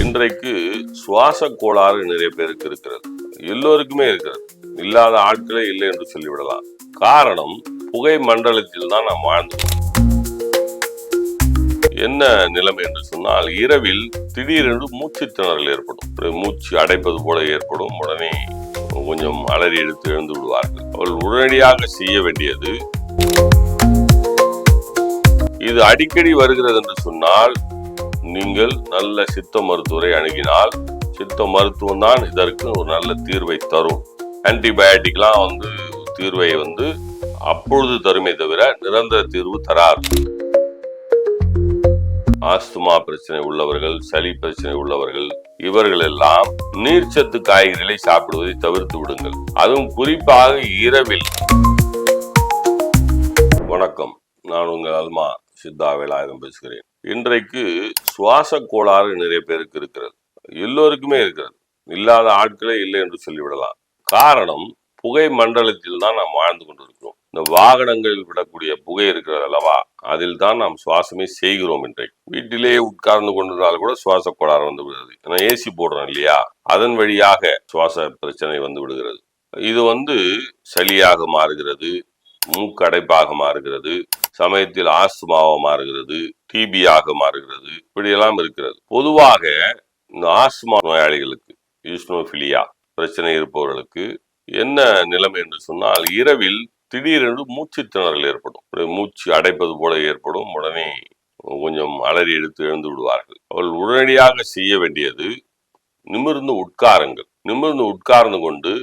இன்றைக்கு சுவாச கோளாறு நிறைய பேருக்கு இருக்கிறது. எல்லோருக்குமே இருக்கிறது. இல்லாத ஆட்களே இல்லை என்று சொல்லிவிடலாம். காரணம், புகை மண்டலத்தில் தான் நாம் வாழ்ந்தோம். என்ன நிலைமை என்று சொன்னால், இரவில் திடீரென்று மூச்சு திணறல் ஏற்படும். மூச்சு அடைப்பது போல ஏற்படும். உடனே கொஞ்சம் அலறி எடுத்து எழுந்து விடுவார்கள். அவர்கள் உடனடியாக செய்ய வேண்டியது, இது அடிக்கடி வருகிறது என்று சொன்னால் நீங்கள் நல்ல சித்த மருத்துவரை அணுகினால், சித்த மருத்துவம் தான் இதற்கு ஒரு நல்ல தீர்வை தரும். ஆன்டிபயோட்டிக்லாம் தீர்வை அப்பொழுது தருமே தவிர நிரந்தர தீர்வு தராது. ஆஸ்துமா பிரச்சனை உள்ளவர்கள், சளி பிரச்சனை உள்ளவர்கள், இவர்கள் எல்லாம் நீர்ச்சத்து காய்கறிகளை சாப்பிடுவதை தவிர்த்து விடுங்கள். அதுவும் குறிப்பாக இரவில். வணக்கம், நான் உங்கள் அல்மா சித்தா வேலாயுதம் பேசுகிறேன். இன்றைக்கு சுவாச கோளாறு நிறைய பேருக்கு இருக்கிறது. எல்லோருக்குமே இருக்கிறது. இல்லாத ஆட்களே இல்லை என்று சொல்லிவிடலாம். காரணம், புகை மண்டலத்தில் தான் நாம் வாழ்ந்து கொண்டிருக்கிறோம். இந்த வாகனங்களில் விடக்கூடிய புகை இருக்கிறது அல்லவா, அதில் தான் நாம் சுவாசமே செய்கிறோம். இன்றைக்கு வீட்டிலேயே உட்கார்ந்து கொண்டிருந்தால் கூட சுவாச கோளாறு வந்து விடுகிறது. ஏன்னா ஏசி போடுறோம் இல்லையா, அதன் வழியாக சுவாச பிரச்சனை வந்து விடுகிறது. இது சளியாக மாறுகிறது, மூக்கடைப்பாக மாறுகிறது, சமயத்தில் ஆஸ்துமாவாக மாறுகிறது, டிபியாக மாறுகிறது, இப்படியெல்லாம் இருக்கிறது. பொதுவாக இந்த ஆஸ்துமா நோயாளிகளுக்கு, ஈஸ்னோபிலியா பிரச்சனை இருப்பவர்களுக்கு என்ன நிலைமை என்று சொன்னால், இரவில் திடீரென்று மூச்சு திணறல் ஏற்படும். மூச்சு அடைப்பது போல ஏற்படும். உடனே கொஞ்சம் அலறி எடுத்து எழுந்து விடுவார்கள். அவர்கள் உடனடியாக செய்ய வேண்டியது, நிமிர்ந்து உட்காருங்கள். நிமிர்ந்து உட்கார்ந்து கொண்டு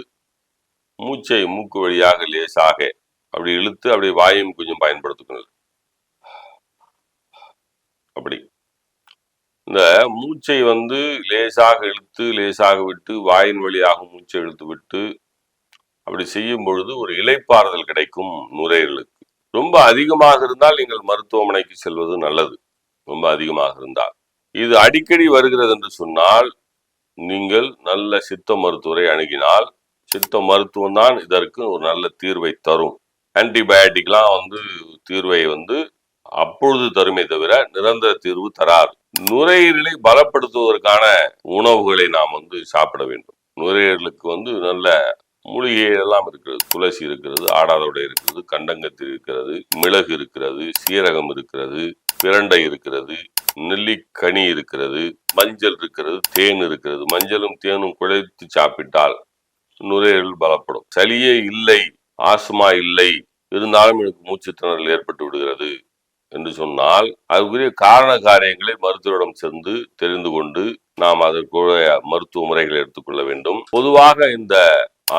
மூச்சை மூக்கு வழியாக லேசாக அப்படி இழுத்து அப்படி வாயும் கொஞ்சம் பயன்படுத்திக்கணும். அப்படி இந்த மூச்சை லேசாக இழுத்து லேசாக விட்டு வாயின் வழியாக மூச்சை இழுத்து விட்டு அப்படி செய்யும் பொழுது ஒரு இளைப்பாறுதல் கிடைக்கும் நுரையீரலுக்கு. ரொம்ப அதிகமாக இருந்தால் நீங்கள் மருத்துவமனைக்கு செல்வது நல்லது. ரொம்ப அதிகமாக இருந்தால், இது அடிக்கடி வருகிறது என்று சொன்னால் நீங்கள் நல்ல சித்த மருத்துவரை அணுகினால், சித்த மருத்துவம் தான் இதற்கு ஒரு நல்ல தீர்வை தரும். ஆன்டிபயோட்டிக்லாம் தீர்வை அப்பொழுது தருமே தவிர நிரந்தர தீர்வு தராது. நுரையீரலை பலப்படுத்துவதற்கான உணவுகளை நாம் சாப்பிட வேண்டும். நுரையீரலுக்கு நல்ல மூலிகை எல்லாம் இருக்கிறது. துளசி இருக்கிறது, ஆடாதொடை இருக்கிறது, கண்டங்கத்தி இருக்கிறது, மிளகு இருக்கிறது, சீரகம் இருக்கிறது, பிரண்டை இருக்கிறது, நெல்லிக்கனி இருக்கிறது, மஞ்சள் இருக்கிறது, தேன் இருக்கிறது. மஞ்சளும் தேனும் குழைத்து சாப்பிட்டால் நுரையீரல் பலப்படும். சளியே இல்லை, ஆஸ்துமா இல்லை, இருந்தாலும் எனக்கு மூச்சு திணறல் ஏற்பட்டு விடுகிறது என்று சொன்னால், அதுக்குரிய காரண காரியங்களை மருத்துவரிடம் சென்று தெரிந்து கொண்டு நாம் அதற்குரிய மருத்துவ முறைகளை எடுத்துக்கொள்ள வேண்டும். பொதுவாக இந்த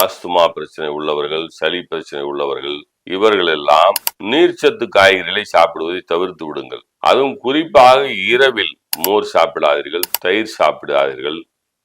ஆஸ்துமா பிரச்சனை உள்ளவர்கள், சளி பிரச்சனை உள்ளவர்கள், இவர்கள் எல்லாம் நீர்ச்சத்து காய்கறிகளை சாப்பிடுவதை தவிர்த்து விடுங்கள். அதுவும் குறிப்பாக இரவில் மோர் சாப்பிடாதீர்கள், தயிர் சாப்பிடாதீர்கள்,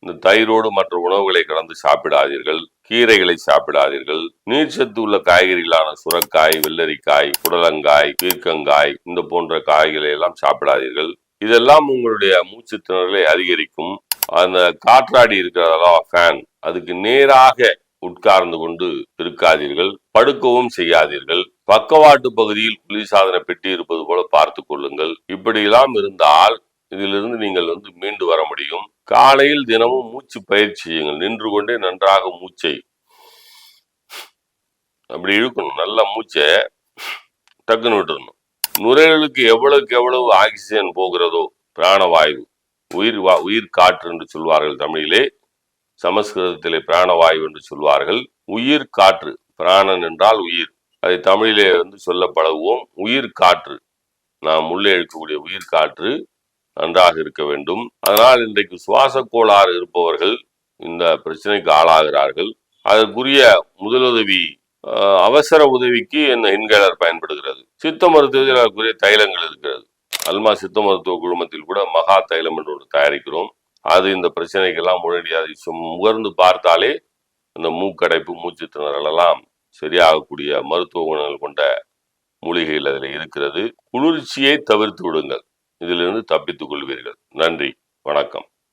இந்த தயிரோடு மற்ற உணவுகளை கலந்து சாப்பிடாதீர்கள், கீரைகளை சாப்பிடாதீர்கள், நீர்ச்சத்து உள்ள காய்கறிகளான சுரக்காய், வெள்ளரிக்காய், புடலங்காய், பீர்க்கங்காய், இந்த போன்ற காய்களை எல்லாம் சாப்பிடாதீர்கள். இதெல்லாம் உங்களுடைய மூச்சு திணறலை அதிகரிக்கும். அந்த காற்றாடி இருக்கிறதா ஃபேன், அதுக்கு நேராக உட்கார்ந்து கொண்டு இருக்காதீர்கள். படுக்கவும் செய்யாதீர்கள். பக்கவாட்டு பகுதியில் குளிர்சாதன பெட்டி இருப்பது போல பார்த்து கொள்ளுங்கள். இப்படியெல்லாம் இருந்தால் இதிலிருந்து நீங்கள் மீண்டு வர முடியும். காலையில் தினமும் மூச்சு பயிற்சி செய்யுங்கள். நின்று கொண்டே நன்றாக மூச்சை அப்படி இழுக்கணும். நல்ல மூச்சை டக்குன்னு விட்டுறணும். நுரையீரலுக்கு எவ்வளவுக்கு எவ்வளவு ஆக்சிஜன் போகிறதோ, பிராணவாயு, உயிர் காற்று என்று சொல்வார்கள் தமிழிலே, சமஸ்கிருதத்திலே பிராணவாயு என்று சொல்வார்கள். உயிர் காற்று, பிராணன் என்றால் உயிர், அதை தமிழிலே சொல்ல பழகுவோம். உயிர் காற்று, நாம் உள்ளே இருக்கக்கூடிய உயிர் காற்று நன்றாக இருக்க வேண்டும். அதனால் இன்றைக்கு சுவாச கோளாறு இருப்பவர்கள் இந்த பிரச்சனைக்கு ஆளாகிறார்கள். அதற்குரிய முதலுதவி, அவசர உதவிக்கு இன்ஹேலர் பயன்படுகிறது. சித்த மருத்துவத்தில் அதற்குரிய தைலங்கள் இருக்கிறது. அல்மா சித்த மருத்துவ குழுமத்தில் கூட மகா தைலம் என்று ஒன்று தயாரிக்கிறோம். அது இந்த பிரச்சனைக்கெல்லாம் முன்னாடி முகர்ந்து பார்த்தாலே இந்த மூக்கடைப்பு, மூச்சு திணறல் எல்லாம் சரியாகக்கூடிய மருத்துவ குணங்கள் கொண்ட மூலிகைகள் அதில் இருக்கிறது. குளிர்ச்சியை தவிர்த்து விடுங்கள். இதிலிருந்து தப்பித்துக் கொள்வீர்கள். நன்றி, வணக்கம்.